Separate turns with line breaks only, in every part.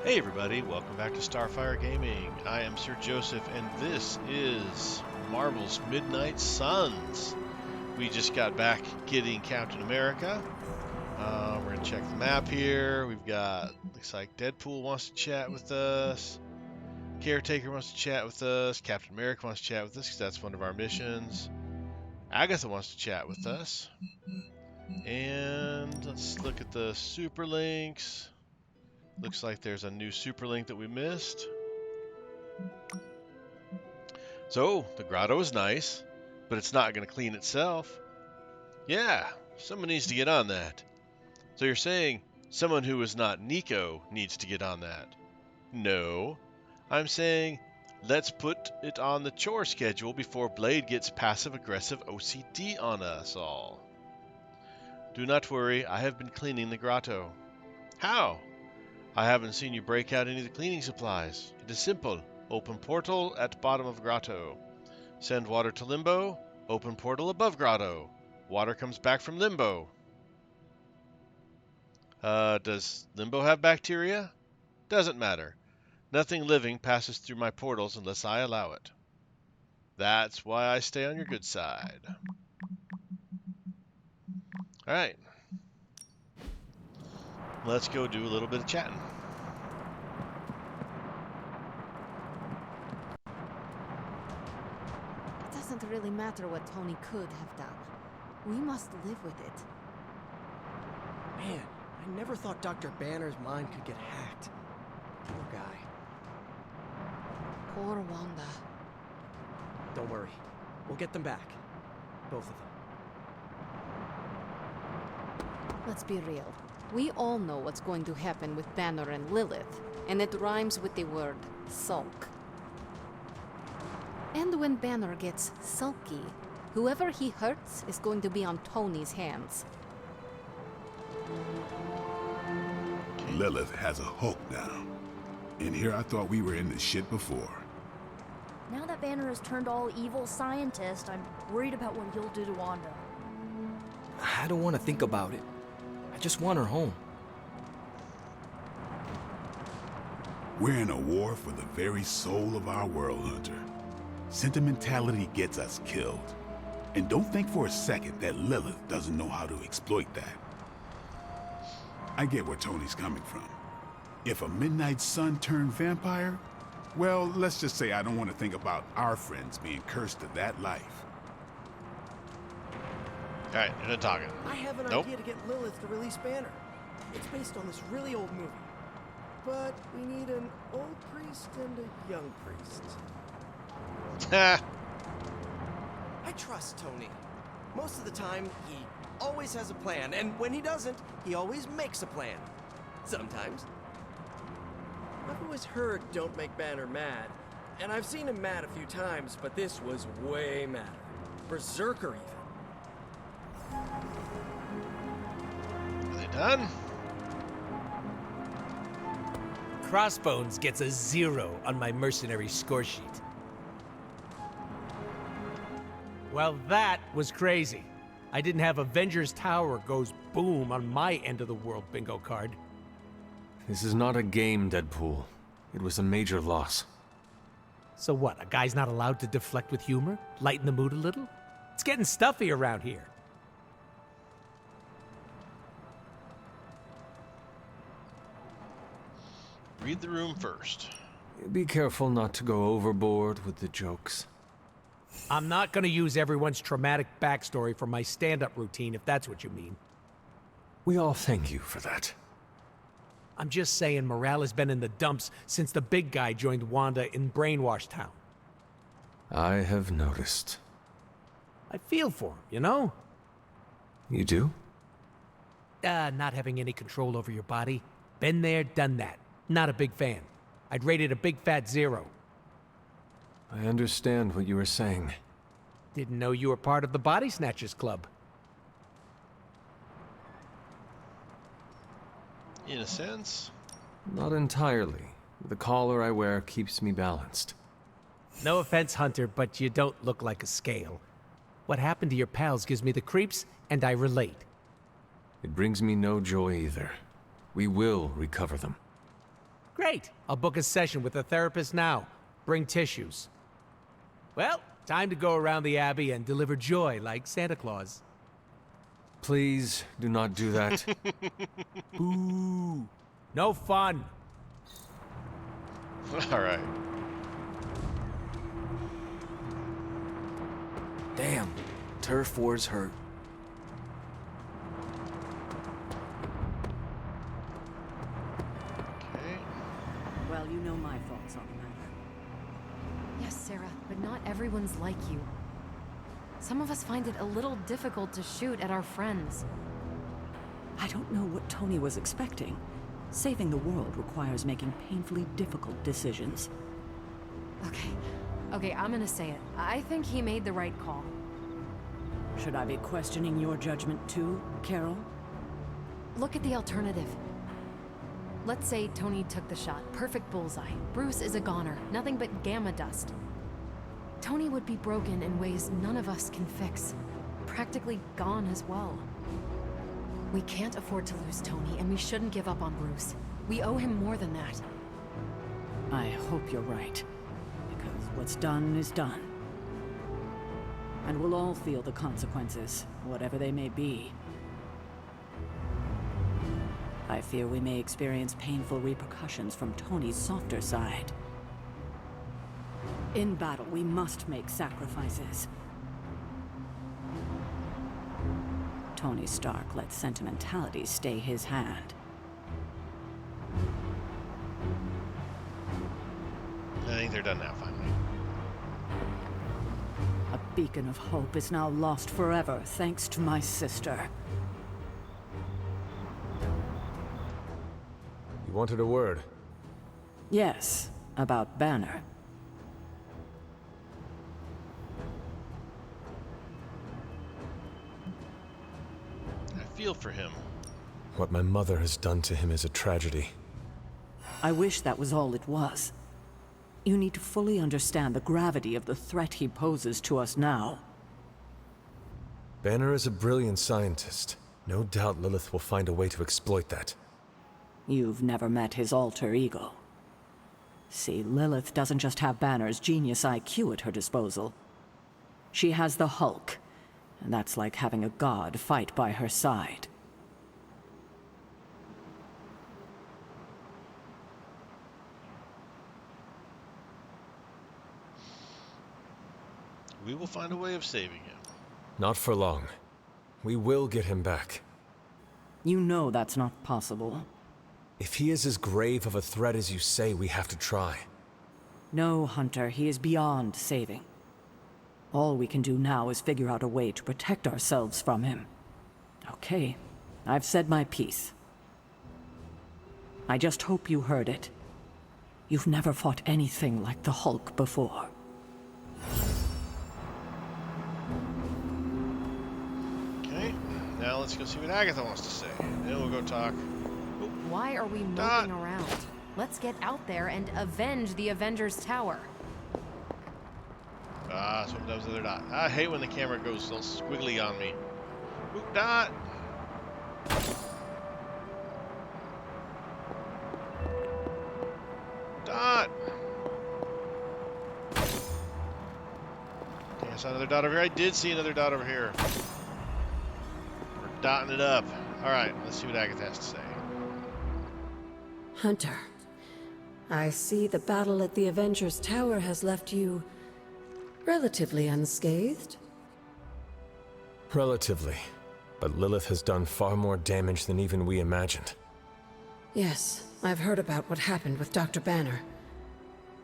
Hey everybody, welcome back to Starfyre Gaming. I am Sir Joseph, and this is Marvel's Midnight Suns. We just got back getting Captain America. We're going to check the map here. We've got, looks like Deadpool wants to chat with us. Caretaker wants to chat with us. Captain America wants to chat with us because that's one of our missions. Agatha wants to chat with us. And let's look at the super links. Looks like there's a new super link that we missed. So, the grotto is nice, but it's not going to clean itself. Yeah, someone needs to get on that. So you're saying someone who is not Nico needs to get on that? No, I'm saying let's put it on the chore schedule before Blade gets passive-aggressive OCD on us all. Do not worry, I have been cleaning the grotto. How? I haven't seen you break out any of the cleaning supplies. It is simple. Open portal at bottom of grotto. Send water to limbo. Open portal above grotto. Water comes back from limbo. Does limbo have bacteria? Doesn't matter. Nothing living passes through my portals unless I allow it. That's why I stay on your good side. Alright. Let's go do a little bit of chatting.
It doesn't really matter what Tony could have done. We must live with it.
Man, I never thought Dr. Banner's mind could get hacked. Poor guy.
Poor Wanda.
Don't worry. We'll get them back. Both of them.
Let's be real. We all know what's going to happen with Banner and Lilith, and it rhymes with the word sulk. And when Banner gets sulky, whoever he hurts is going to be on Tony's hands.
Lilith has a hook now. And here I thought we were in the shit before.
Now that Banner has turned all evil scientist, I'm worried about what he'll do to Wanda.
I don't want to think about it. I just want her home.
We're in a war for the very soul of our world, Hunter. Sentimentality gets us killed. And don't think for a second that Lilith doesn't know how to exploit that. I get where Tony's coming from. If a midnight sun turned vampire, well, let's just say I don't want to think about our friends being cursed to that life.
Alright, you're not talking.
I have an
Nope.
idea to get Lilith to release Banner. It's based on this really old movie. But we need an old priest and a young priest.
Ha!
I trust Tony. Most of the time, he always has a plan, and when he doesn't, he always makes a plan. Sometimes. I've always heard don't make Banner mad, and I've seen him mad a few times, but this was way madder. Berserker even.
Are they done?
Crossbones gets a 0 on my mercenary score sheet. Well, that was crazy. I didn't have Avengers Tower goes boom on my end of the world bingo card.
This is not a game, Deadpool. It was a major loss.
So what, a guy's not allowed to deflect with humor? Lighten the mood a little? It's getting stuffy around here.
Read the room first.
Be careful not to go overboard with the jokes.
I'm not gonna use everyone's traumatic backstory for my stand-up routine, if that's what you mean.
We all thank you for that.
I'm just saying morale has been in the dumps since the big guy joined Wanda in Brainwash Town.
I have noticed.
I feel for him, you know?
You do?
Not having any control over your body. Been there, done that. Not a big fan. I'd rate it a big fat 0.
I understand what you were saying.
Didn't know you were part of the Body Snatchers Club.
In a sense.
Not entirely. The collar I wear keeps me balanced.
No offense, Hunter, but you don't look like a scale. What happened to your pals gives me the creeps, and I relate.
It brings me no joy either. We will recover them.
Great. I'll book a session with a therapist now. Bring tissues. Well, time to go around the Abbey and deliver joy like Santa Claus.
Please do not do that.
Boo. No fun.
All right.
Damn, Turf War's hurt.
Okay.
Well, you know my thoughts on the matter.
Yes, Sarah, but not everyone's like you. Some of us find it a little difficult to shoot at our friends.
I don't know what Tony was expecting. Saving the world requires making painfully difficult decisions.
Okay, I'm gonna say it. I think he made the right call.
Should I be questioning your judgment too, Carol?
Look at the alternative. Let's say Tony took the shot. Perfect bullseye. Bruce is a goner. Nothing but gamma dust. Tony would be broken in ways none of us can fix. Practically gone as well. We can't afford to lose Tony, and we shouldn't give up on Bruce. We owe him more than that.
I hope you're right. Because what's done is done. And we'll all feel the consequences, whatever they may be. I fear we may experience painful repercussions from Tony's softer side. In battle, we must make sacrifices. Tony Stark let sentimentality stay his hand.
I think they're done now, finally.
A beacon of hope is now lost forever, thanks to my sister.
You wanted a word?
Yes, about Banner.
I feel for him.
What my mother has done to him is a tragedy.
I wish that was all it was. You need to fully understand the gravity of the threat he poses to us now.
Banner is a brilliant scientist. No doubt Lilith will find a way to exploit that.
You've never met his alter ego. See, Lilith doesn't just have Banner's genius IQ at her disposal. She has the Hulk, and that's like having a god fight by her side.
We will find a way of saving him.
Not for long. We will get him back.
You know that's not possible.
If he is as grave of a threat as you say, we have to try.
No, Hunter, he is beyond saving. All we can do now is figure out a way to protect ourselves from him. Okay, I've said my piece. I just hope you heard it. You've never fought anything like the Hulk before.
Okay, now let's go see what Agatha wants to say. Then we'll go talk.
Why are we
Dot.
moping around? Let's get out there and avenge the Avengers Tower.
Ah, so that was the other Dot. I hate when the camera goes all squiggly on me. Ooh, Dot! Dot! Okay, I saw another dot over here. I did see another dot over here. We're dotting it up. Alright, let's see what Agatha has to say.
Hunter, I see the battle at the Avengers Tower has left you relatively unscathed.
Relatively. But Lilith has done far more damage than even we imagined.
Yes, I've heard about what happened with Dr. Banner.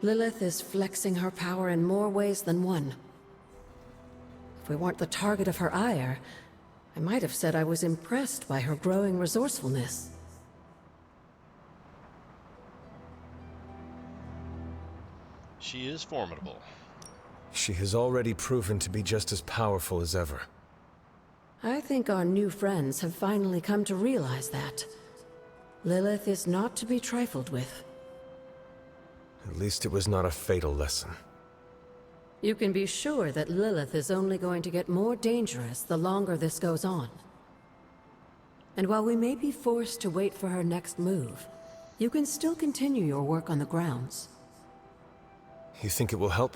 Lilith is flexing her power in more ways than one. If we weren't the target of her ire, I might have said I was impressed by her growing resourcefulness.
She is formidable.
She has already proven to be just as powerful as ever.
I think our new friends have finally come to realize that. Lilith is not to be trifled with.
At least it was not a fatal lesson.
You can be sure that Lilith is only going to get more dangerous the longer this goes on. And while we may be forced to wait for her next move, You can still continue your work on the grounds.
You think it will help?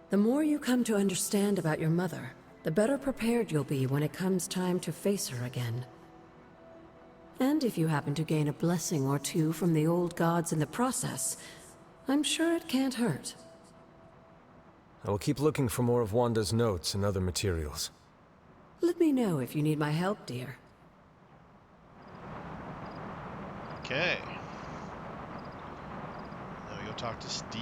The more you come to understand about your mother, the better prepared you'll be when it comes time to face her again. And if you happen to gain a blessing or two from the old gods in the process, I'm sure it can't hurt.
I will keep looking for more of Wanda's notes and other materials.
Let me know if you need my help, dear.
Okay. Now we go talk to Steve.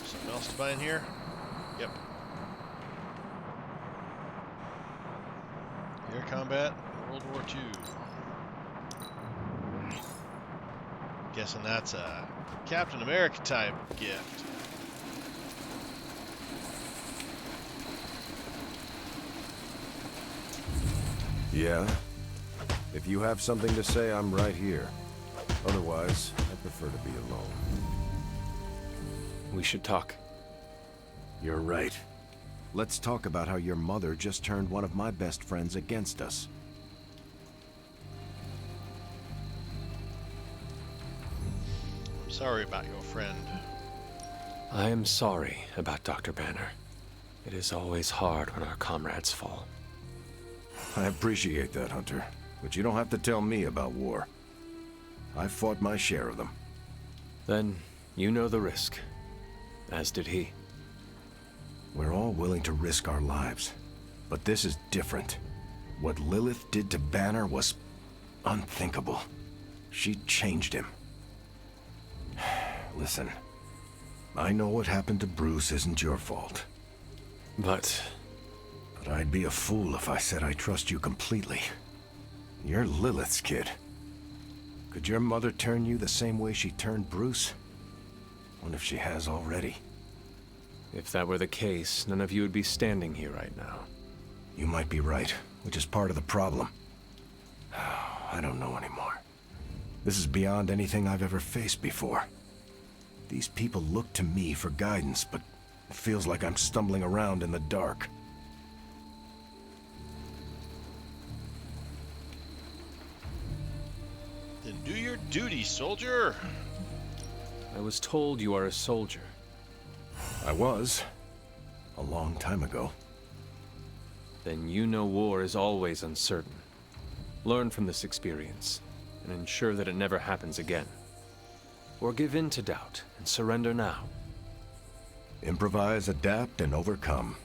Something else to buy in here? Yep. Air combat, World War II. Guessing that's a Captain America type gift.
Yeah? If you have something to say, I'm right here. Otherwise, I prefer to be alone.
We should talk.
You're right. Let's talk about how your mother just turned one of my best friends against us.
I'm sorry about your friend.
I am sorry about Dr. Banner. It is always hard when our comrades fall.
I appreciate that, Hunter. But you don't have to tell me about war. I fought my share of them.
Then, you know the risk. As did he.
We're all willing to risk our lives. But this is different. What Lilith did to Banner was unthinkable. She changed him. Listen, I know what happened to Bruce isn't your fault.
But
I'd be a fool if I said I trust you completely. You're Lilith's kid. Could your mother turn you the same way she turned Bruce? What if she has already?
if that were the case, none of you would be standing here right now.
You might be right, which is part of the problem. I don't know anymore. This is beyond anything I've ever faced before. These people look to me for guidance, but it feels like I'm stumbling around in the dark.
Then do your duty, soldier!
I was told you are a soldier.
I was. A long time ago.
Then you know war is always uncertain. Learn from this experience, and ensure that it never happens again. Or give in to doubt, and surrender now.
Improvise, adapt, and overcome.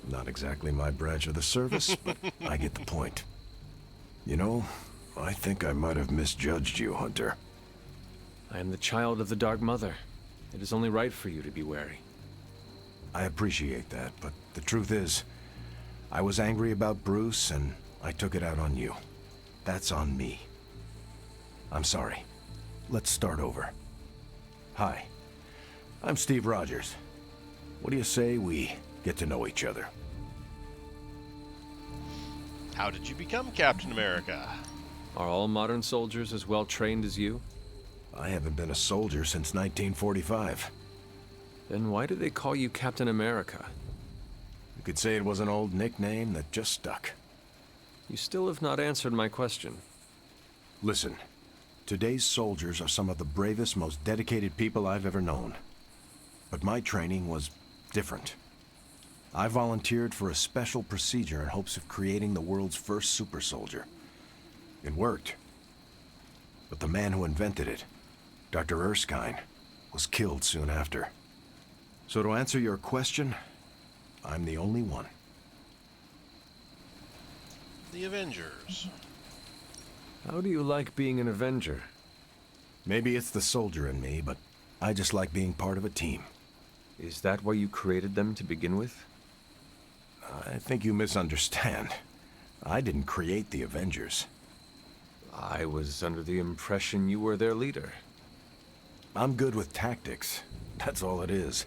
Not exactly my branch of the service, but I get the point. You know, I think I might have misjudged you, Hunter.
I am the child of the Dark Mother. It is only right for you to be wary.
I appreciate that, but the truth is, I was angry about Bruce, and I took it out on you. That's on me. I'm sorry. Let's start over. Hi, I'm Steve Rogers. What do you say we get to know each other?
How did you become Captain America?
Are all modern soldiers as well trained as you?
I haven't been a soldier since 1945.
Then why do they call you Captain America?
You could say it was an old nickname that just stuck.
You still have not answered my question.
Listen, today's soldiers are some of the bravest, most dedicated people I've ever known. But my training was different. I volunteered for a special procedure in hopes of creating the world's first super soldier. It worked. But the man who invented it, Dr. Erskine, was killed soon after. So to answer your question, I'm the only one.
The Avengers.
How do you like being an Avenger?
Maybe it's the soldier in me, but I just like being part of a team.
Is that why you created them to begin with?
I think you misunderstand. I didn't create the Avengers.
I was under the impression you were their leader.
I'm good with tactics. That's all it is.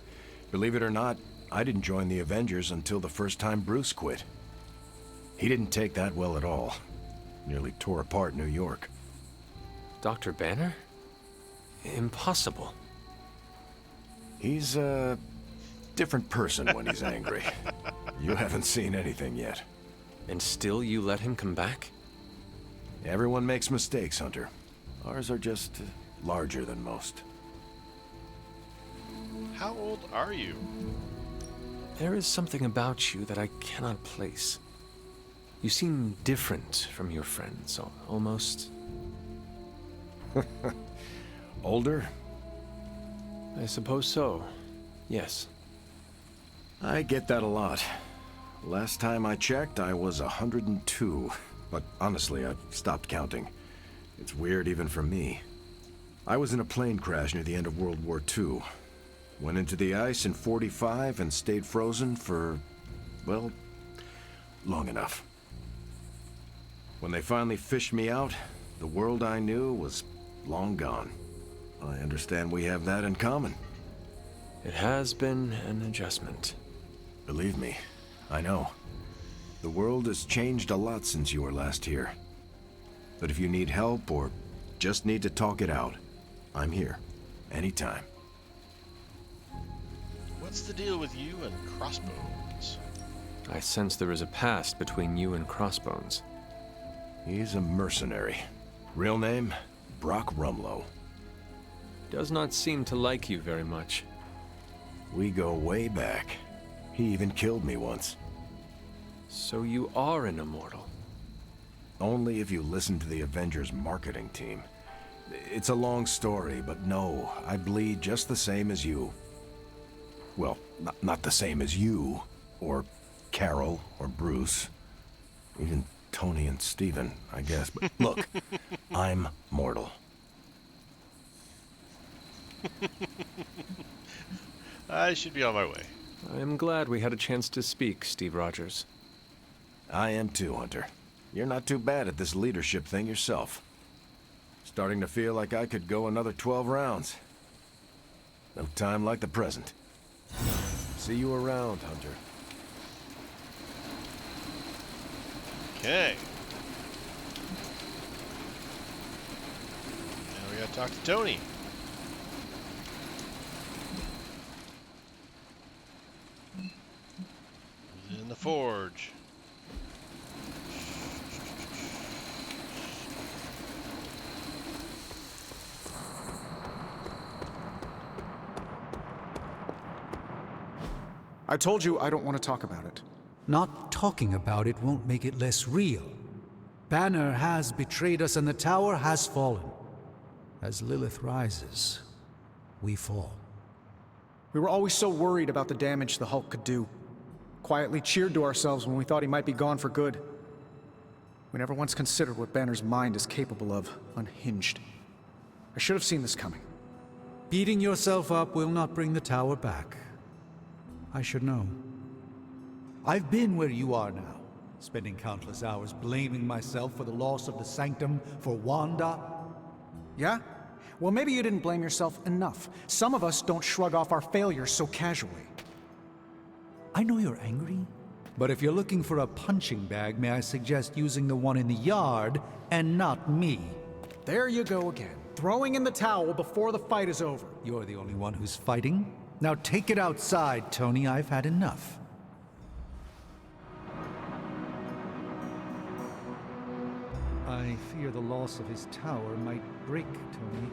Believe it or not, I didn't join the Avengers until the first time Bruce quit. He didn't take that well at all. Nearly tore apart New York.
Dr. Banner? Impossible.
He's different person when he's angry. You haven't seen anything yet.
And still you let him come back?
Everyone makes mistakes, Hunter. Ours are just larger than most.
How old are you?
There is something about you that I cannot place. You seem different from your friends, almost.
Older?
I suppose so. Yes.
I get that a lot. Last time I checked, I was 102. But honestly, I've stopped counting. It's weird even for me. I was in a plane crash near the end of World War II. Went into the ice in '45 and stayed frozen for, well, long enough. When they finally fished me out, the world I knew was long gone. I understand we have that in common.
It has been an adjustment.
Believe me, I know. The world has changed a lot since you were last here. But if you need help or just need to talk it out, I'm here. Anytime.
What's the deal with you and Crossbones?
I sense there is a past between you and Crossbones.
He's a mercenary. Real name, Brock Rumlow.
Does not seem to like you very much.
We go way back. He even killed me once.
So you are an immortal?
Only if you listen to the Avengers marketing team. It's a long story, but no, I bleed just the same as you. Well, not the same as you, or Carol, or Bruce. Even Tony and Steven, I guess. But look, I'm mortal.
I should be on my way.
I am glad we had a chance to speak, Steve Rogers.
I am too, Hunter. You're not too bad at this leadership thing yourself. Starting to feel like I could go another 12 rounds. No time like the present. See you around, Hunter.
Okay. Now we gotta talk to Tony. He's in the forge.
I told you I don't want to talk about it.
Not talking about it won't make it less real. Banner has betrayed us and the tower has fallen. As Lilith rises, we fall.
We were always so worried about the damage the Hulk could do. Quietly cheered to ourselves when we thought he might be gone for good. We never once considered what Banner's mind is capable of, unhinged. I should have seen this coming.
Beating yourself up will not bring the tower back. I should know. I've been where you are now, spending countless hours blaming myself for the loss of the Sanctum, for Wanda.
Yeah? Well, maybe you didn't blame yourself enough. Some of us don't shrug off our failures so casually.
I know you're angry, but if you're looking for a punching bag, may I suggest using the one in the yard and not me?
There you go again, throwing in the towel before the fight is over.
You're the only one who's fighting. Now take it outside, Tony. I've had enough. I fear the loss of his tower might break Tony.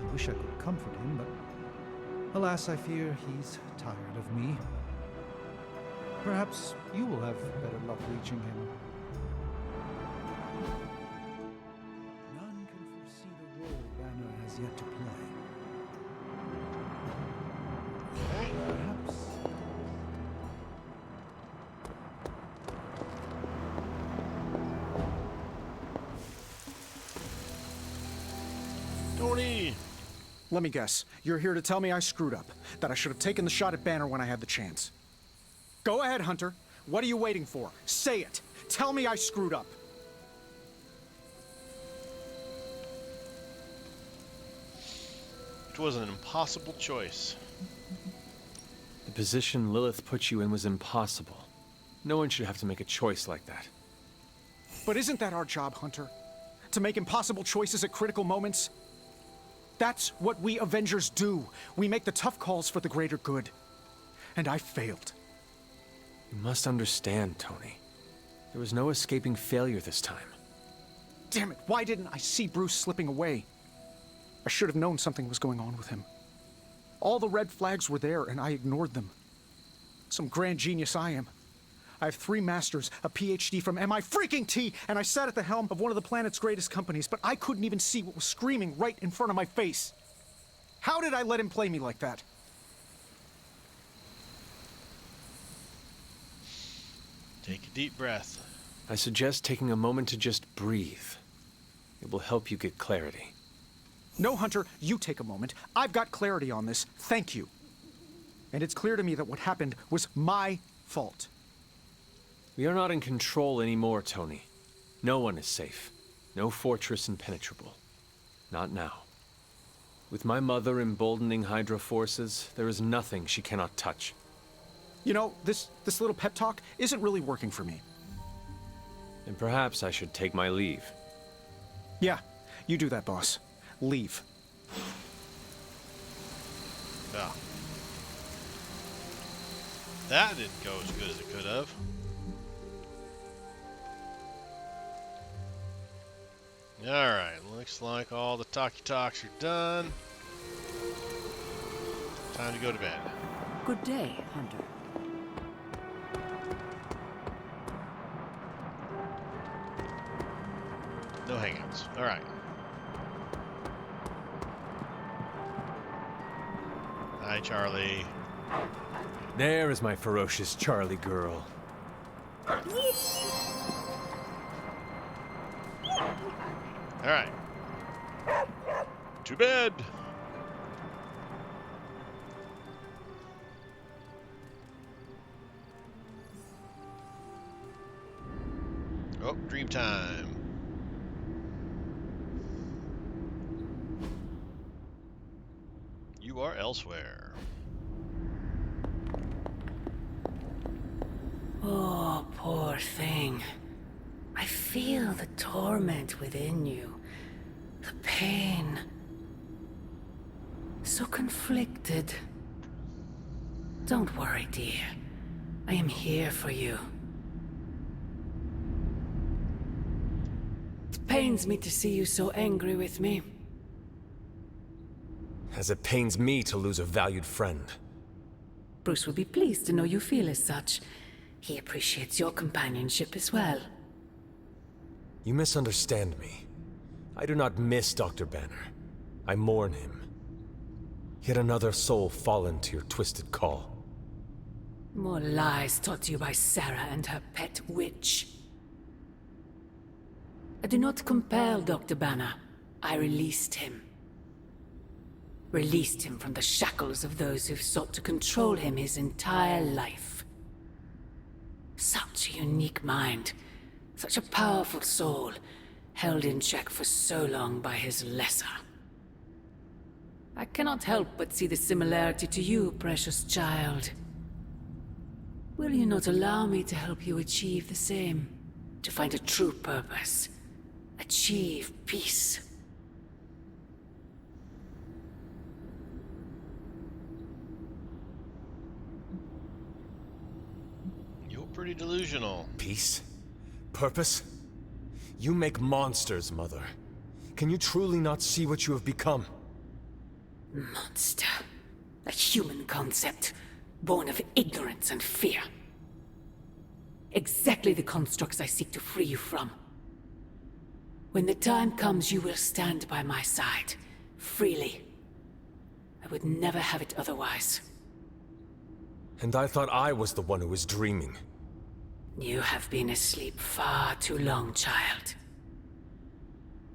I wish I could comfort him, but alas, I fear he's tired of me. Perhaps you will have better luck reaching him. None can foresee the role Banner has yet to play. Perhaps...
Tony!
Let me guess. You're here to tell me I screwed up. That I should have taken the shot at Banner when I had the chance. Go ahead, Hunter. What are you waiting for? Say it. Tell me I screwed up.
It was an impossible choice.
The position Lilith put you in was impossible. No one should have to make a choice like that.
But isn't that our job, Hunter? To make impossible choices at critical moments? That's what we Avengers do. We make the tough calls for the greater good. and I failed.
You must understand, Tony. There was no escaping failure this time.
Damn it, why didn't I see Bruce slipping away? I should have known something was going on with him. All the red flags were there, and I ignored them. Some grand genius I am. I have 3 masters, a PhD from MI-freaking-T, and I sat at the helm of one of the planet's greatest companies, but I couldn't even see what was screaming right in front of my face. How did I let him play me like that?
Take a deep breath.
I suggest taking a moment to just breathe. It will help you get clarity.
No, Hunter, you take a moment. I've got clarity on this. Thank you. And it's clear to me that what happened was my fault.
We are not in control anymore, Tony. No one is safe. No fortress impenetrable. Not now. With my mother emboldening Hydra forces, there is nothing she cannot touch.
You know, this little pep talk isn't really working for me.
And perhaps I should take my leave.
Yeah, you do that, boss. Leave.
Yeah. That didn't go as good as it could have. Alright, looks like all the talkie-talks are done. Time to go to bed.
Good day, Hunter.
No hangouts. Alright. Hi, Charlie.
There is my ferocious Charlie girl.
Alright. To bed! Oh, dream time. You are elsewhere.
Oh, poor thing. I feel the torment within you. The pain. So conflicted. Don't worry, dear. I am here for you. It pains me to see you so angry with me.
As it pains me to lose a valued friend.
Bruce will be pleased to know you feel as such. He appreciates your companionship as well.
You misunderstand me. I do not miss Dr. Banner. I mourn him. Yet another soul fallen to your twisted call.
More lies taught to you by Sarah and her pet witch. I do not compel Dr. Banner. I released him. Released him from the shackles of those who've sought to control him his entire life. Such a unique mind. Such a powerful soul, held in check for so long by his lesser. I cannot help but see the similarity to you, precious child. Will you not allow me to help you achieve the same? To find a true purpose. Achieve peace.
You're pretty delusional.
Peace? Purpose? You make monsters, Mother. Can you truly not see what you have become?
Monster. A human concept, born of ignorance and fear. Exactly the constructs I seek to free you from. When the time comes, you will stand by my side, freely. I would never have it otherwise.
And I thought I was the one who was dreaming.
You have been asleep far too long, child.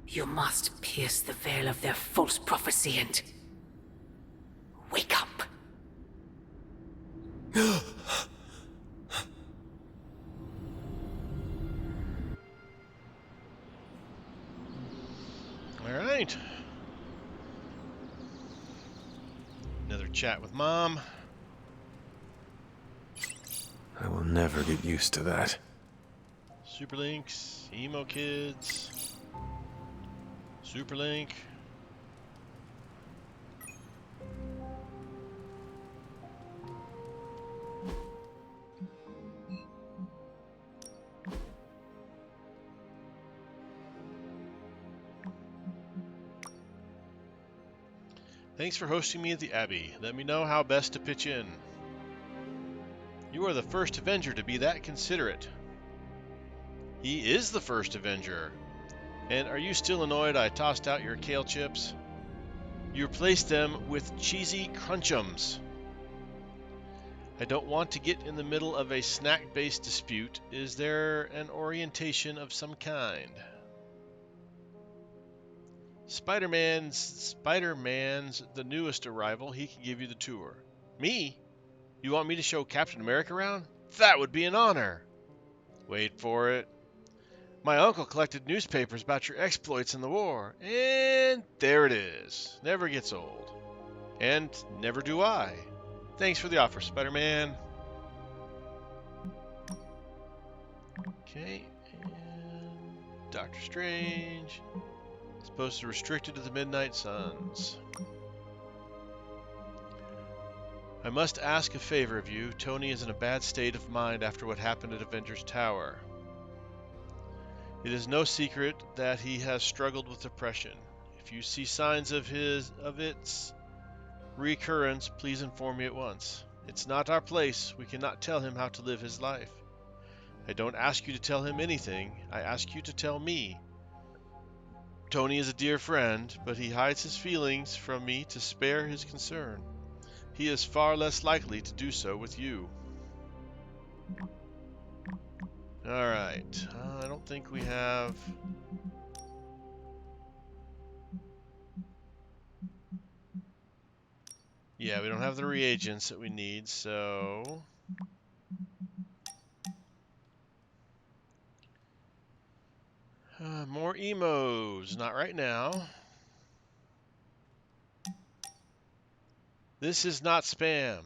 You must pierce the veil of their false prophecy and... wake up.
All right. Another chat with Mom.
I will never get used to that.
Superlinks, emo kids, Superlink. Thanks for hosting me at the Abbey. Let me know how best to pitch in. You are the first Avenger to be that considerate. He is the first Avenger. And are you still annoyed I tossed out your kale chips? You replaced them with cheesy crunchums. I don't want to get in the middle of a snack-based dispute. Is there an orientation of some kind? Spider-Man's the newest arrival. He can give you the tour. Me? You want me to show Captain America around? That would be an honor. Wait for it. My uncle collected newspapers about your exploits in the war. And there it is. Never gets old. And never do I. Thanks for the offer, Spider-Man. Okay, and Doctor Strange. Supposed to restrict it to the Midnight Suns. I must ask a favor of you. Tony is in a bad state of mind after what happened at Avengers Tower. It is no secret that he has struggled with depression. If you see signs of its recurrence, please inform me at once. It's not our place. We cannot tell him how to live his life. I don't ask you to tell him anything. I ask you to tell me. Tony is a dear friend, but he hides his feelings from me to spare his concern. He is far less likely to do so with you. Alright, I don't think we have... Yeah, we don't have the reagents that we need, so... more emos, not right now. This is not spam.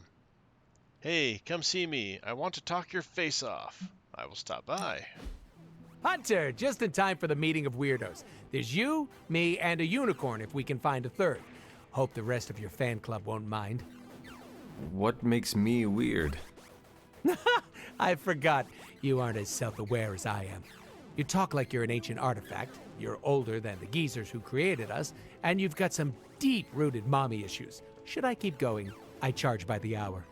Hey, come see me. I want to talk your face off. I will stop by.
Hunter, just in time for the meeting of weirdos. There's you, me, and a unicorn if we can find a third. Hope the rest of your fan club won't mind.
What makes me weird?
I forgot. You aren't as self-aware as I am. You talk like you're an ancient artifact, you're older than the geezers who created us, and you've got some deep-rooted mommy issues. Should I keep going? I charge by the hour.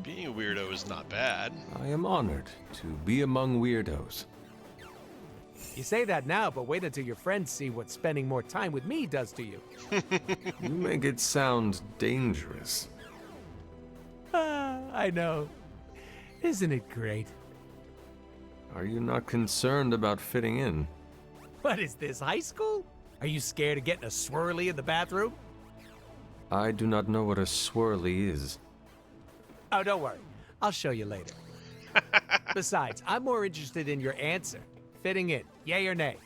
Being a weirdo is not bad.
I am honored to be among weirdos.
You say that now, but wait until your friends see what spending more time with me does to you.
You make it sound dangerous.
I know. Isn't it great?
Are you not concerned about fitting in?
What is this, high school? Are you scared of getting a swirly in the bathroom?
I do not know what a swirly is.
Oh, don't worry. I'll show you later. Besides, I'm more interested in your answer. Fitting in, yay or nay?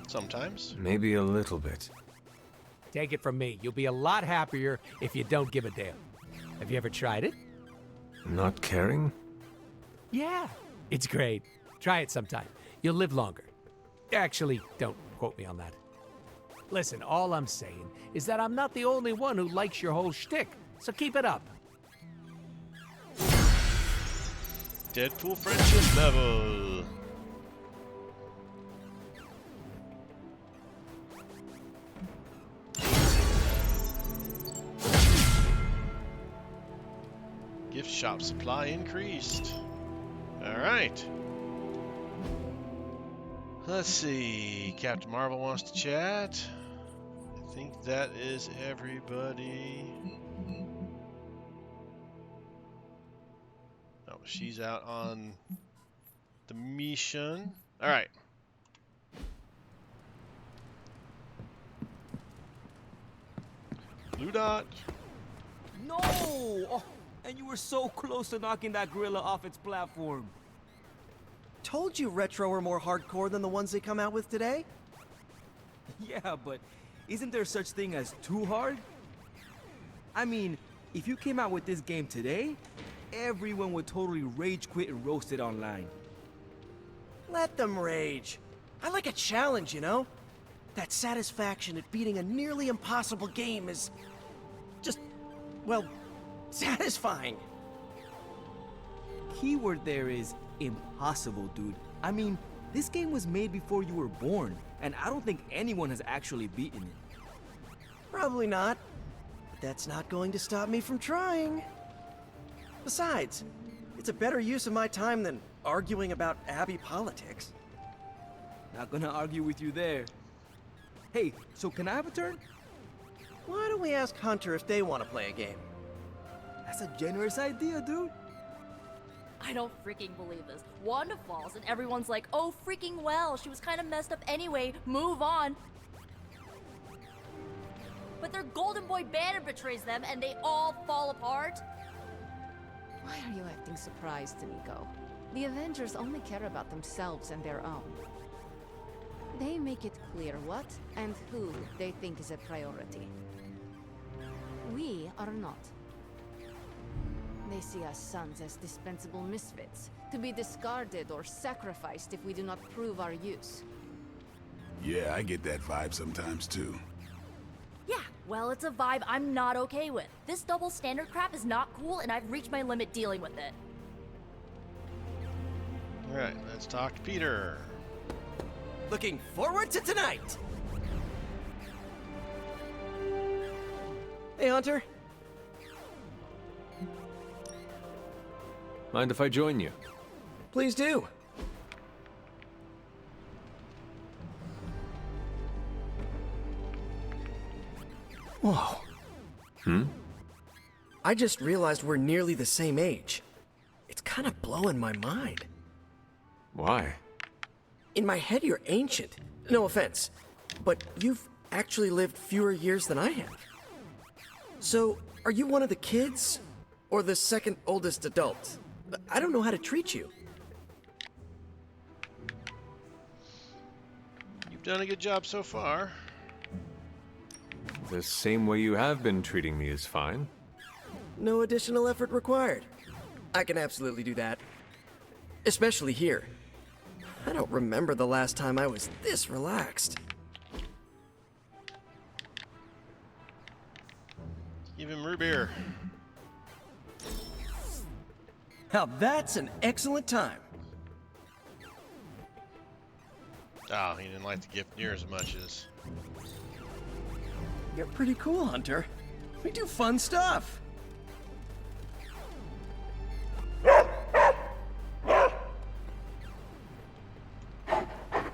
Sometimes.
Maybe a little bit.
Take it from me, you'll be a lot happier if you don't give a damn. Have you ever tried it?
Not caring?
Yeah, it's great. Try it sometime. You'll live longer. Actually, don't quote me on that. Listen, all I'm saying is that I'm not the only one who likes your whole shtick, so keep it up.
Deadpool friendship level. Gift shop supply increased. Alright. Let's see. Captain Marvel wants to chat. I think that is everybody. Oh, she's out on the mission. Alright. Blue dot.
No! Oh, and you were so close to knocking that gorilla off its platform.
Told you Retro are more hardcore than the ones they come out with today.
Yeah, but isn't there such thing as too hard? I mean, if you came out with this game today, everyone would totally rage quit and roast it online.
Let them rage. I like a challenge, you know? That satisfaction at beating a nearly impossible game is just, well, satisfying.
Keyword there is impossible, dude. I mean, this game was made before you were born, and I don't think anyone has actually beaten it.
Probably not. But that's not going to stop me from trying. Besides, it's a better use of my time than arguing about Abbey politics.
Not gonna argue with you there. Hey, so can I have a turn?
Why don't we ask Hunter if they want to play a game?
That's a generous idea, dude.
I don't freaking believe this. Wanda falls and everyone's like, oh freaking well, she was kind of messed up anyway, move on. But their golden boy Banner betrays them and they all fall apart.
Why are you acting surprised, Nico? The Avengers only care about themselves and their own. They make it clear what and who they think is a priority. We are not. They see us sons as dispensable misfits, to be discarded or sacrificed if we do not prove our use.
Yeah, I get that vibe sometimes too.
Yeah, well, it's a vibe I'm not okay with. This double standard crap is not cool, and I've reached my limit dealing with it.
Alright, let's talk to Peter.
Looking forward to tonight! Hey, Hunter.
Mind if I join you?
Please do. Whoa. I just realized we're nearly the same age. It's kind of blowing my mind.
Why?
In my head, you're ancient. No offense. But you've actually lived fewer years than I have. So, are you one of the kids? Or the second oldest adult? I don't know how to treat you.
You've done a good job so far.
The same way you have been treating me is fine.
No additional effort required. I can absolutely do that. Especially here. I don't remember the last time I was this relaxed.
Give him root beer.
Now that's an excellent time.
Oh, he didn't like the gift near as much as...
You're pretty cool, Hunter. We do fun stuff.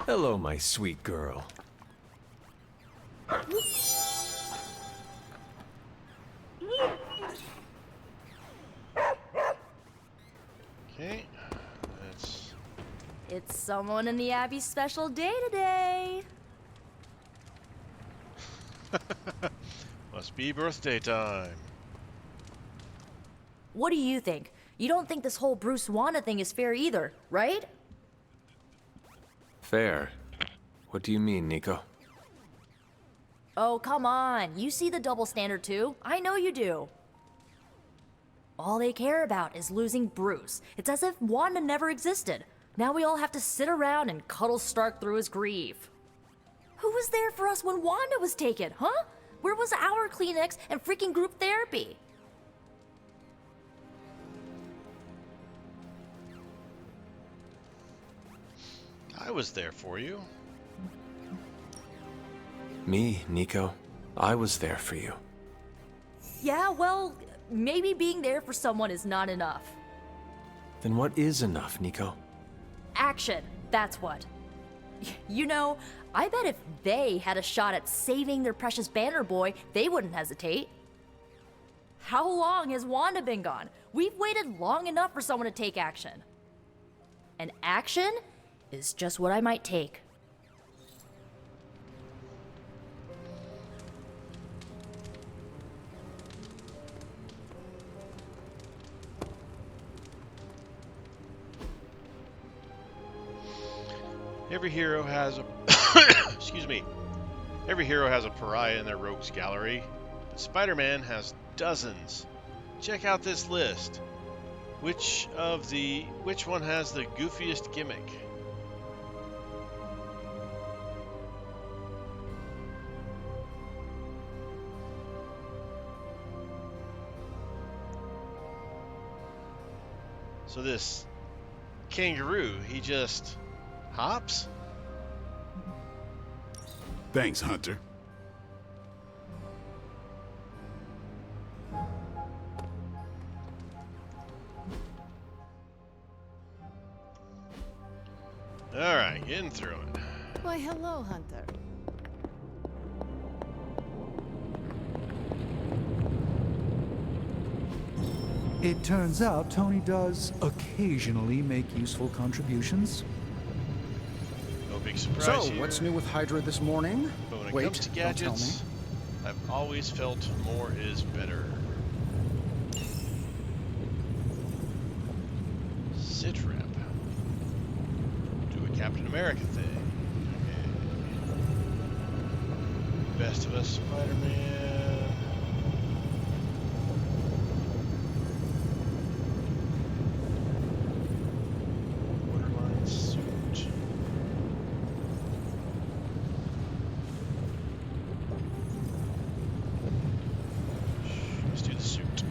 Hello, my sweet girl.
Okay, that's...
It's someone in the Abbey's special day today.
Must be birthday time.
What do you think? You don't think this whole Bruce Wanda thing is fair either, right?
Fair. What do you mean, Nico?
Oh, come on. You see the double standard too. I know you do. All they care about is losing Bruce. It's as if Wanda never existed. Now we all have to sit around and cuddle Stark through his grief. Who was there for us when Wanda was taken, huh? Where was our Kleenex and freaking group therapy?
I was there for you.
Me, Nico. I was there for you.
Yeah, well, maybe being there for someone is not enough.
Then what is enough, Nico?
Action, that's what. You know, I bet if they had a shot at saving their precious Banner Boy, they wouldn't hesitate. How long has Wanda been gone? We've waited long enough for someone to take action. And action is just what I might take.
Every hero has a... Excuse me. Every hero has a pariah in their rogues gallery, but Spider-Man has dozens. Check out this list. Which one has the goofiest gimmick? So this kangaroo, he just hops?
Thanks, Hunter.
Alright, getting through it.
Why, hello, Hunter.
It turns out Tony does occasionally make useful contributions.
No big surprise
So,
here.
what's new with Hydra this morning?
But when it
Wait,
comes to
don't tell me.
gadgets, I've always felt more is better. Sit rep. Do a Captain America thing. Okay. Best of us, Spider-Man. Borderline suit. Let's do the suit.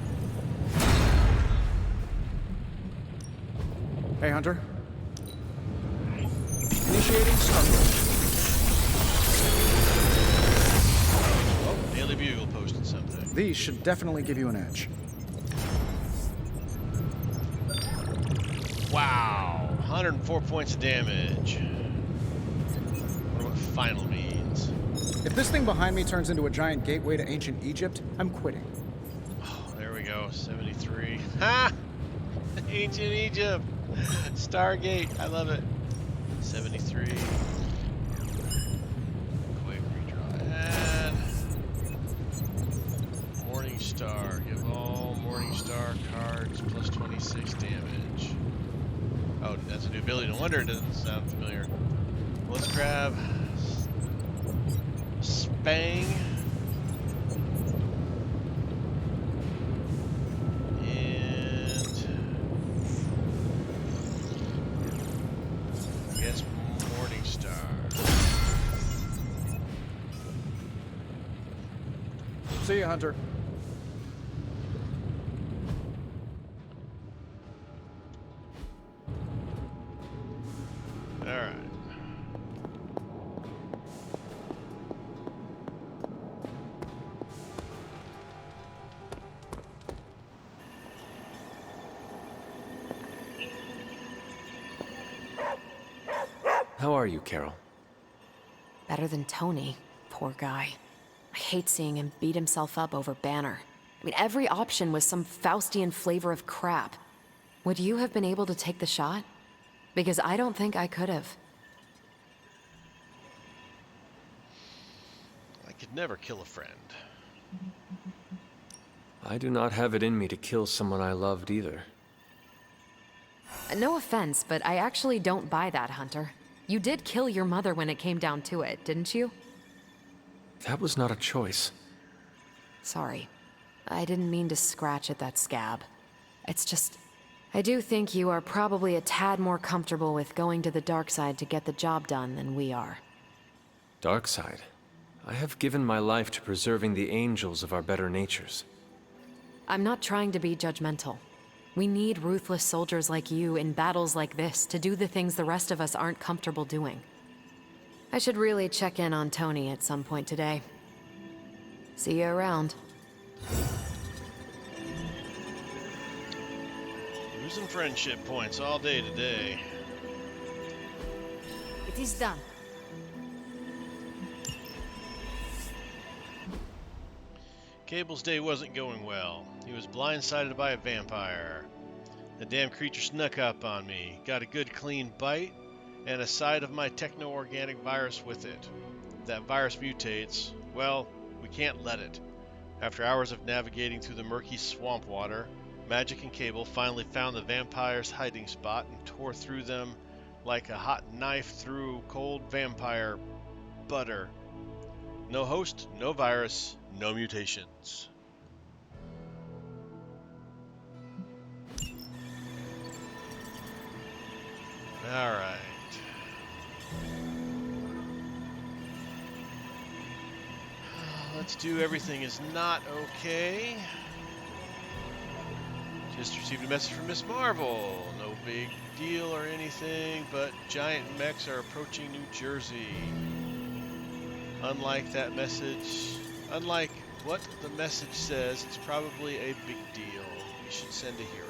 Hey, Hunter. Initiating Starfyre.
Oh, Daily Bugle posted something.
These should definitely give you an edge.
Wow, 104 points of damage. Wonder what final means.
If this thing behind me turns into a giant gateway to ancient Egypt, I'm quitting.
Oh, there we go, 73. Ha! Ancient Egypt. Stargate, I love it. 73. Quick redraw. And Morning Star. Give all Morning Star cards plus 26 damage. Oh, that's a new ability. No wonder it doesn't sound familiar. Let's grab Spang. And I guess Morning Star.
See you, Hunter.
All right.
How are you, Carol?
Better than Tony. Poor guy. I hate seeing him beat himself up over Banner. I mean, every option was some Faustian flavor of crap. Would you have been able to take the shot? Because I don't think I could have.
I could never kill a friend.
I do not have it in me to kill someone I loved either.
No offense, but I actually don't buy that, Hunter. You did kill your mother when it came down to it, didn't you?
That was not a choice.
Sorry. I didn't mean to scratch at that scab. It's just... I do think you are probably a tad more comfortable with going to the dark side to get the job done than we are.
Dark side. I have given my life to preserving the angels of our better natures.
I'm not trying to be judgmental. We need ruthless soldiers like you in battles like this to do the things the rest of us aren't comfortable doing. I should really check in on Tony at some point today. See you around.
Losing friendship points all day today.
It is done.
Cable's day wasn't going well. He was blindsided by a vampire. The damn creature snuck up on me, got a good clean bite, and a side of my techno-organic virus with it. If that virus mutates, well, we can't let it. After hours of navigating through the murky swamp water, Magic and Cable finally found the vampire's hiding spot and tore through them like a hot knife through cold vampire butter. No host, no virus, no mutations. All right. Let's do everything is not okay. Just received a message from Miss Marvel. No big deal or anything, but giant mechs are approaching New Jersey. Unlike what the message says, it's probably a big deal. We should send a hero.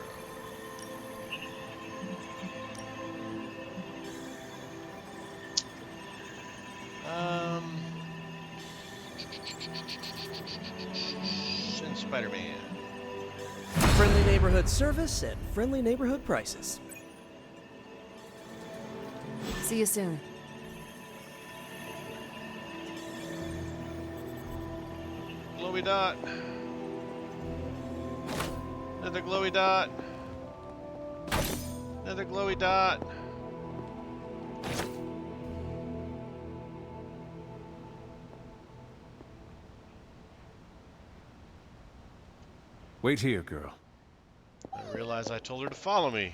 Send Spider-Man.
Friendly neighborhood service at friendly neighborhood prices.
See you soon.
Glowy dot. Another glowy dot. Another glowy dot.
Wait here, girl.
I realize I told her to follow me.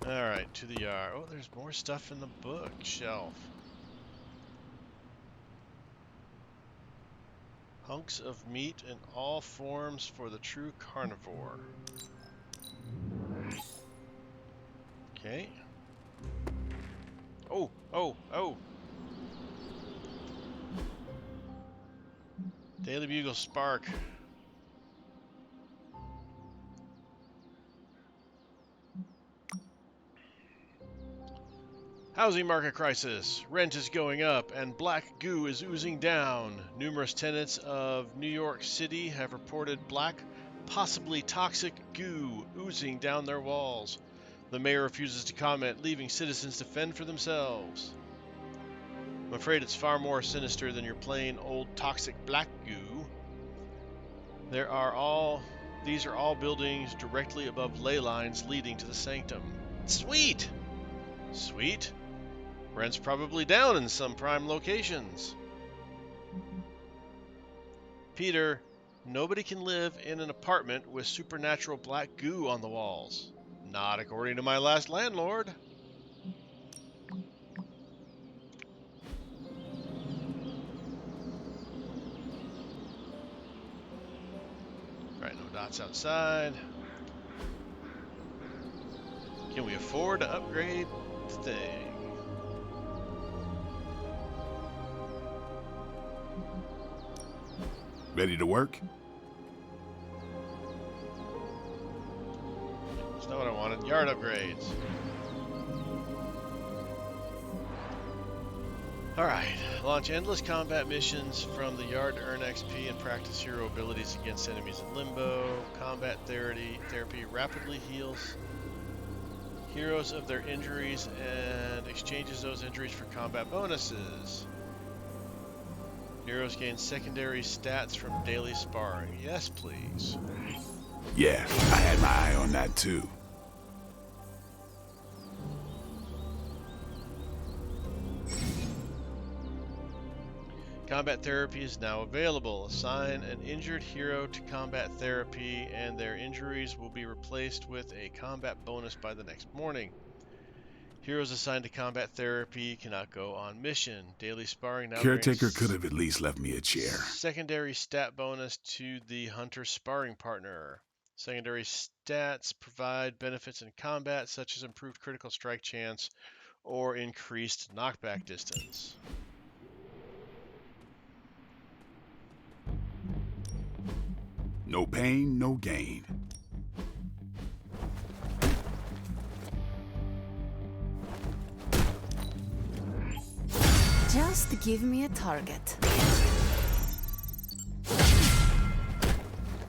Alright, to the yard. Oh, there's more stuff in the bookshelf. Hunks of meat in all forms for the true carnivore. Okay. Oh, oh, oh! Daily Bugle Spark. Housing market crisis. Rent is going up and black goo is oozing down. Numerous tenants of New York City have reported black, possibly toxic goo oozing down their walls. The mayor refuses to comment, leaving citizens to fend for themselves. I'm afraid it's far more sinister than your plain old toxic black goo. These are all buildings directly above ley lines leading to the sanctum. Sweet! Sweet? Rent's probably down in some prime locations. Peter, nobody can live in an apartment with supernatural black goo on the walls. Not according to my last landlord. Alright, no dots outside. Can we afford to upgrade the thing?
Ready to work?
That's not what I wanted. Yard upgrades. Alright, launch endless combat missions from the yard to earn XP and practice hero abilities against enemies in limbo. Combat therapy rapidly heals heroes of their injuries and exchanges those injuries for combat bonuses. Heroes gain secondary stats from daily sparring. Yes, please.
Yeah, I had my eye on that too.
Combat therapy is now available. Assign an injured hero to combat therapy and their injuries will be replaced with a combat bonus by the next morning. Heroes assigned to combat therapy cannot go on mission. Daily sparring now
Caretaker
grants
could have at least left me a chair.
secondary stat bonus to the hunter sparring partner. Secondary stats provide benefits in combat such as improved critical strike chance or increased knockback distance.
No pain, no gain.
Just give me a target.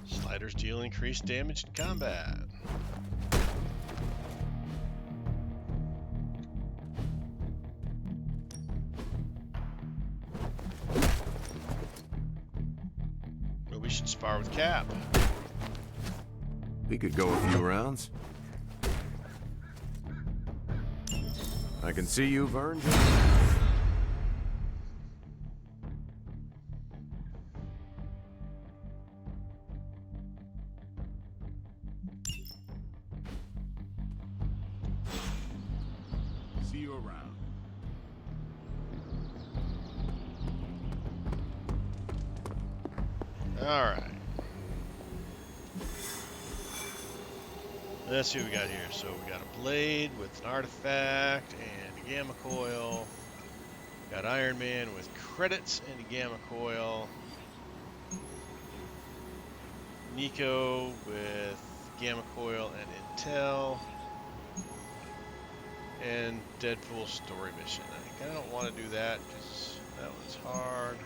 Sliders deal increased damage in combat. Well, we should spar with Cap.
We could go a few rounds. I can see you've earned it.
See you around.
Alright. Let's see what we got here. So we got a blade with an artifact and a gamma coil. Got Iron Man with credits and a gamma coil. Nico with gamma coil and intel. And Deadpool story mission. I kind of don't want to do that because that one's hard.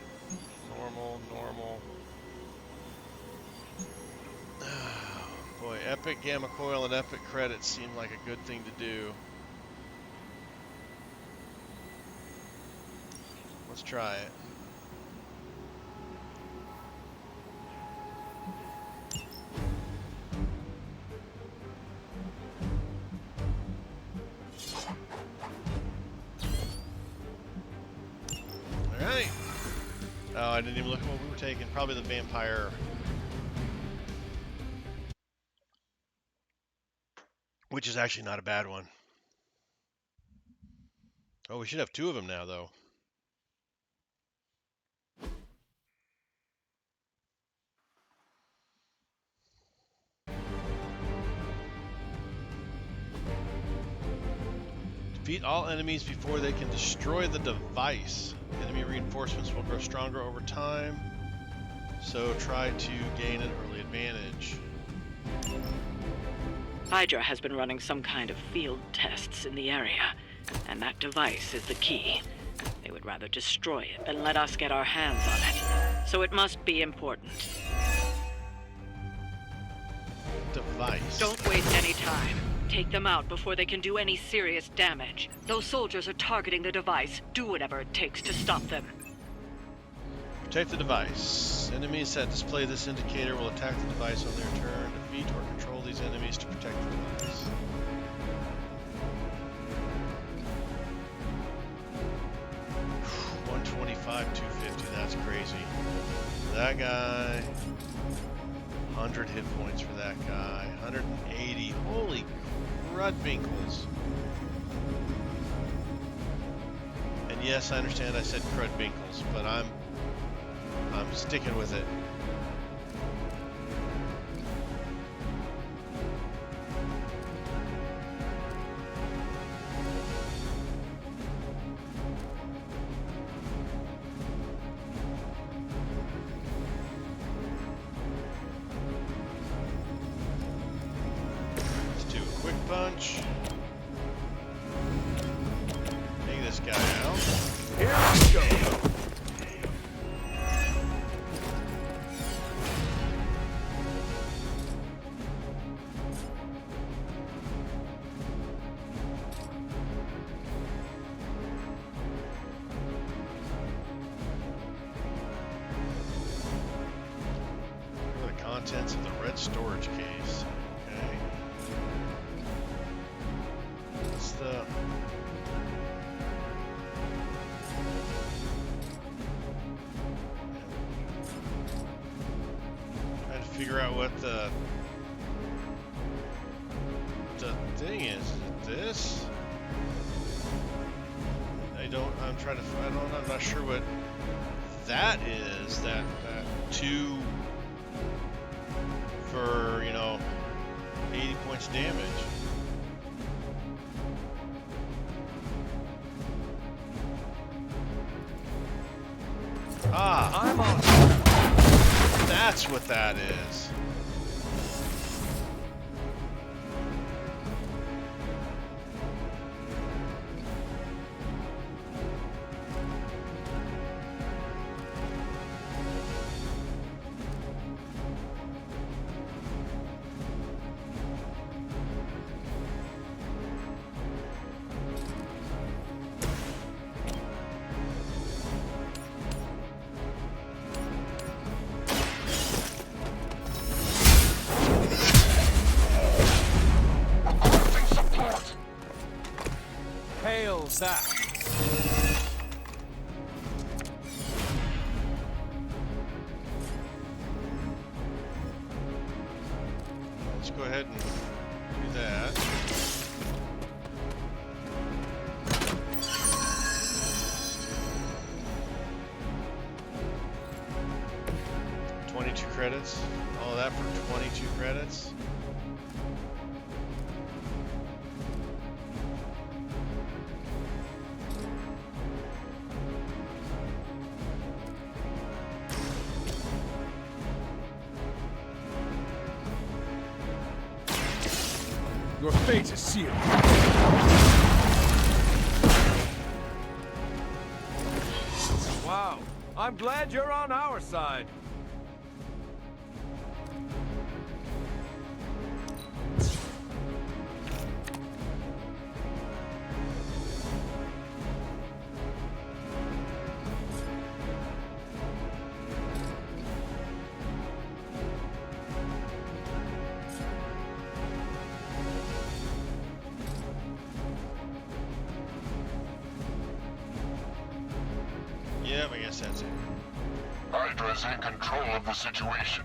Normal, normal. Boy, epic gamma coil and epic credits seem like a good thing to do. Let's try it. Alright. Oh, I didn't even look at what we were taking. Probably the vampire. Which is actually not a bad one. Oh, we should have 2 of them now, though. Defeat all enemies before they can destroy the device. Enemy reinforcements will grow stronger over time, so try to gain an early advantage.
Hydra has been running some kind of field tests in the area, and that device is the key. They would rather destroy it than let us get our hands on it, so it must be important.
Device.
Don't waste any time. Take them out before they can do any serious damage. Those soldiers are targeting the device. Do whatever it takes to stop them.
Protect the device. Enemies that display this indicator will attack the device on their turn. Defeat or control these enemies to protect the device. $125, $250. That's crazy. That guy. 100 hit points for that guy. 180. Holy crudbinkles. And yes, I understand I said crudbinkles, but I'm sticking with it. Let's do a quick punch. Take this guy out. Here we go. Contents of the red storage case. Okay. What's the... Trying to figure out what the thing is. Is it this? I'm not sure what that is. That 2 for, 80 points damage. Ah, I'm on. That's what that is.
That.
Let's go ahead and do that. 22 credits. All of that for 22 credits.
Your fate is sealed.
Wow. I'm glad you're on our side.
Yep, I guess that's it.
Hydra's in control of the situation.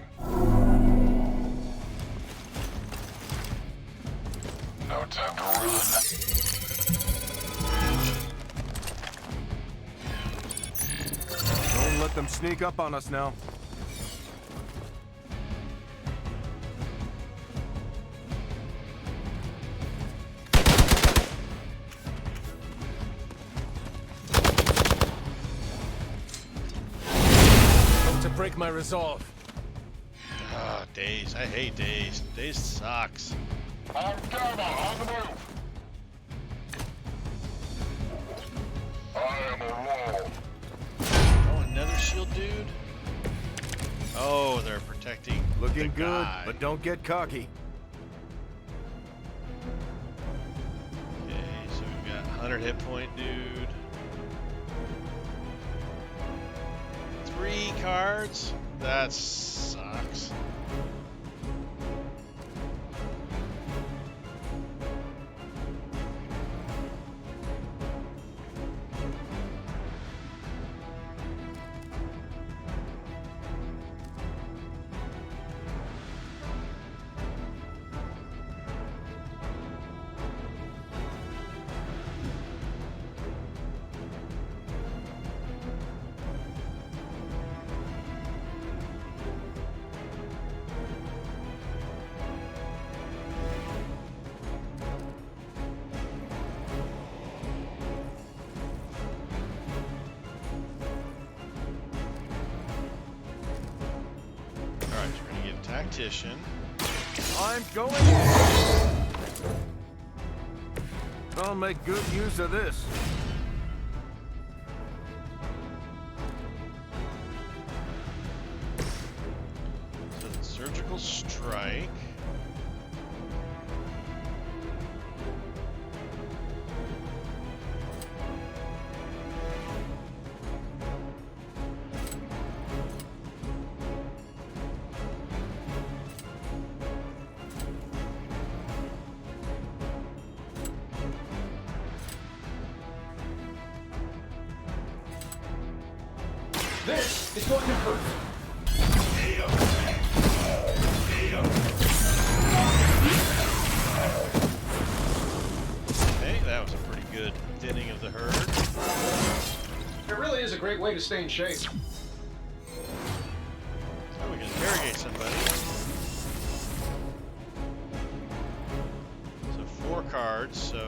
No time to run.
Don't let them sneak up on us now.
Break my resolve.
Ah, Days. I hate Days. Days sucks.
I'm Gamma on the move. I am alone.
Oh, another shield dude? Oh, they're protecting.
Looking
the
good,
guy.
but don't get cocky.
Okay, so we've got 100 hit point dude. 3 cards? That sucks. Tactician.
I'm going in. I'll make good use of this.
So the surgical strike.
This is going to hurt.
Okay, that was a pretty good thinning of the herd.
It really is a great way to stay in shape.
Oh, we can interrogate somebody. So 4 cards, so...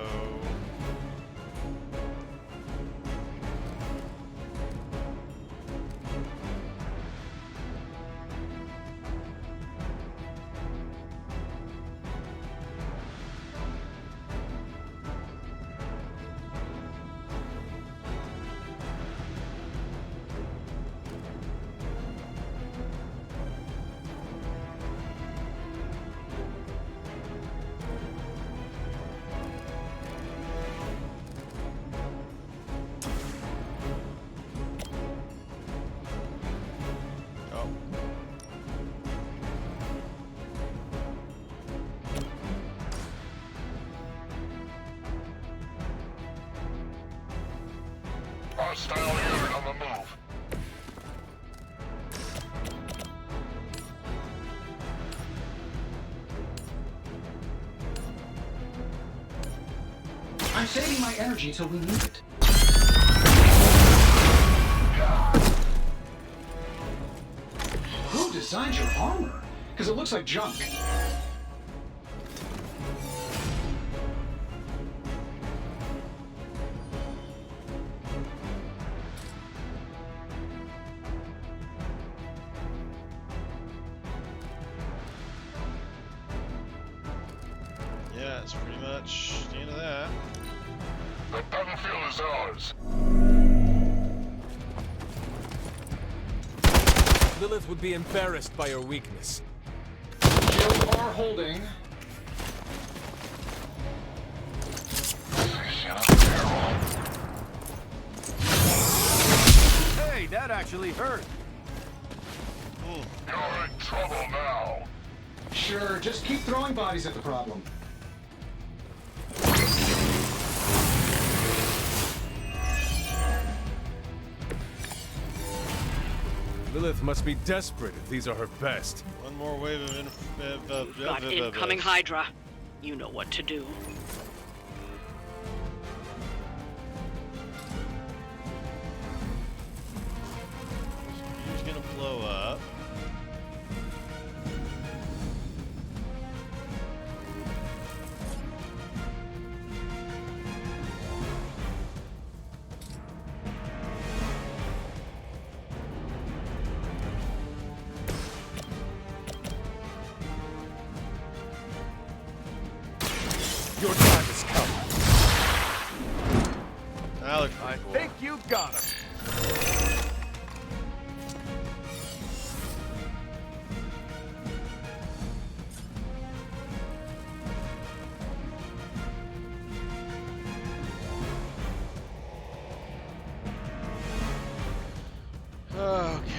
Hostile unit on the move.
I'm saving my energy till we need it. Who
designed your armor? Because it looks like junk.
Yeah, it's pretty much the end of that.
The battlefield is ours.
Lilith would be embarrassed by your weakness.
Shields are holding.
Hey, that actually hurt.
You're in trouble now.
Sure, just keep throwing bodies at the problem.
Lilith must be desperate if these are her best.
One more wave of
Got incoming Hydra. You know what to do.
He's gonna blow up.
Your time has come.
I think you got him.
Okay.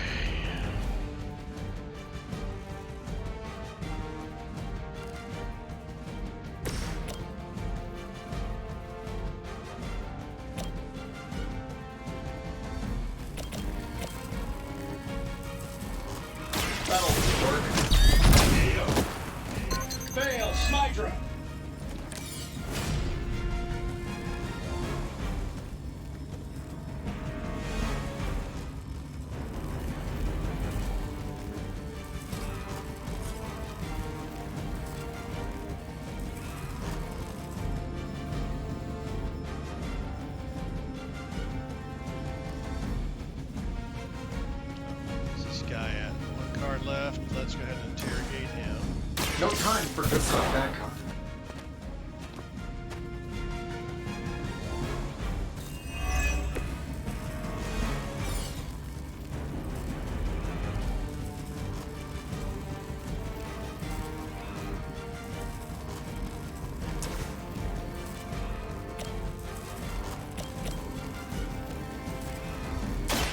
That'll work. Fail, Hydra.
Where's this guy at? One card left. Let's go ahead and interrogate him.
No time for good stuff, bad card.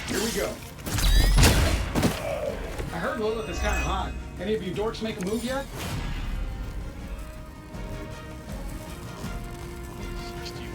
Here we go. I heard Lilith is kind of hot. Any of you dorks make a move yet?
61.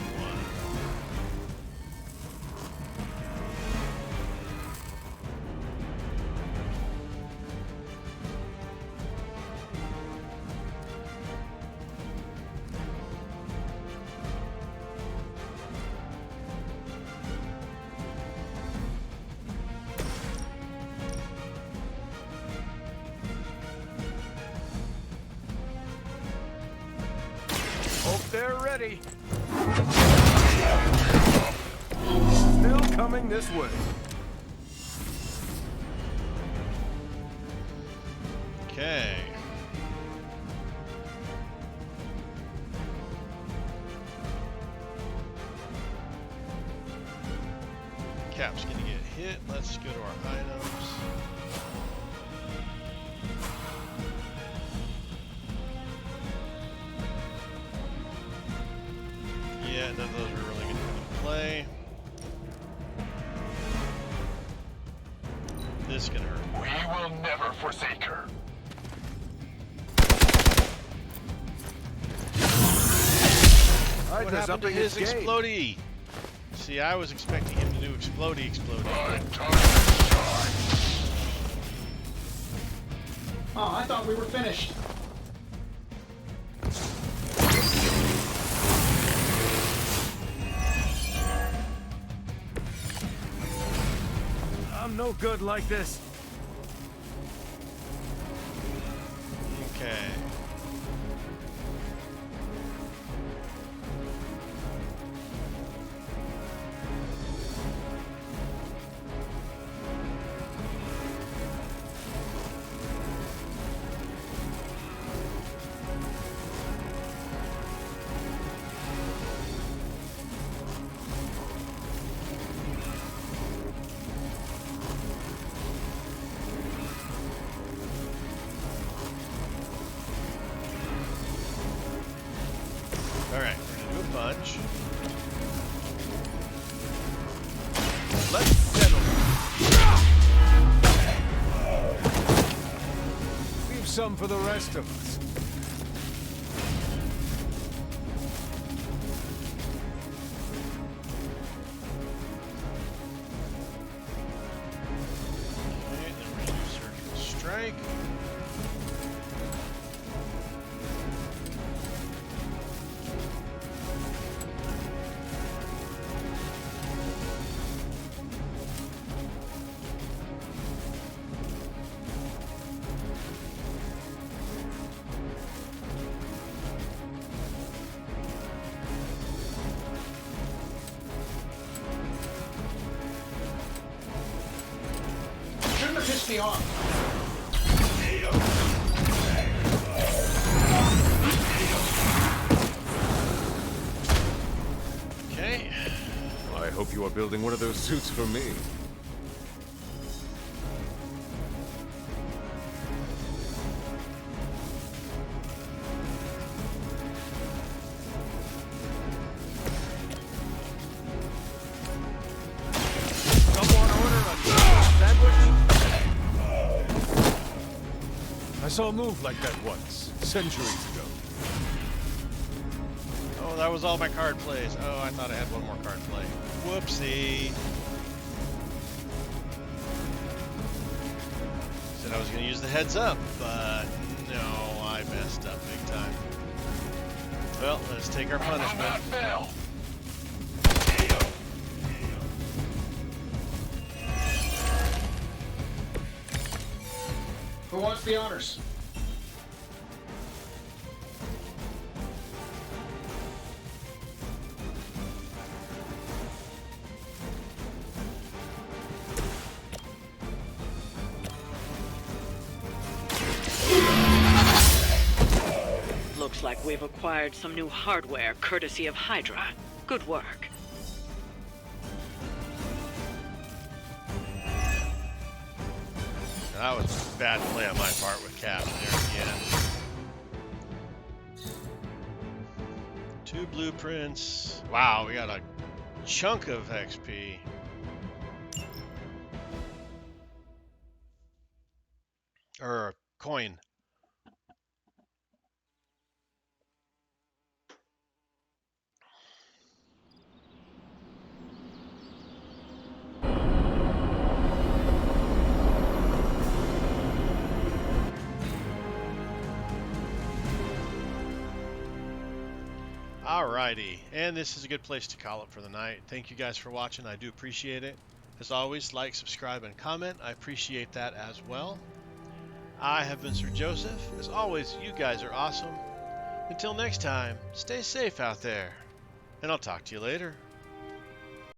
Hope they're ready. Still coming this way.
Okay. Cap's gonna get hit. Let's go to our items. Yeah, none of those are really gonna come into play. This is gonna hurt.
We will never forsake her.
What happened to his explodey? See, I was expecting him to do explodey.
Oh, I thought we were finished.
I'm no good like this.
Okay. Alright, we're gonna do a bunch. Let's settle.
Leave some for the rest of us.
Okay, then we're gonna do surgical strike.
Shouldn't have pissed me off.
Okay.
I hope you are building one of those suits for me.
Someone order a sandwich?
I saw a move like that once, centuries ago.
Oh, that was all my card plays. Oh, I thought I had one more card play. Whoopsie. Said I was going to use the heads up, but no, I messed up big time. Well, let's take our punishment.
Who wants the honors?
Looks like we've acquired some new hardware courtesy of Hydra. Good work.
That was a bad play on my part with Cap there at the end. 2 blueprints. Wow, we got a chunk of XP. Or a coin. Alrighty, and this is a good place to call it for the night. Thank you guys for watching. I do appreciate it. As always, like, subscribe, and comment. I appreciate that as well. I have been Sir Joseph. As always, you guys are awesome. Until next time, stay safe out there, and I'll talk to you later.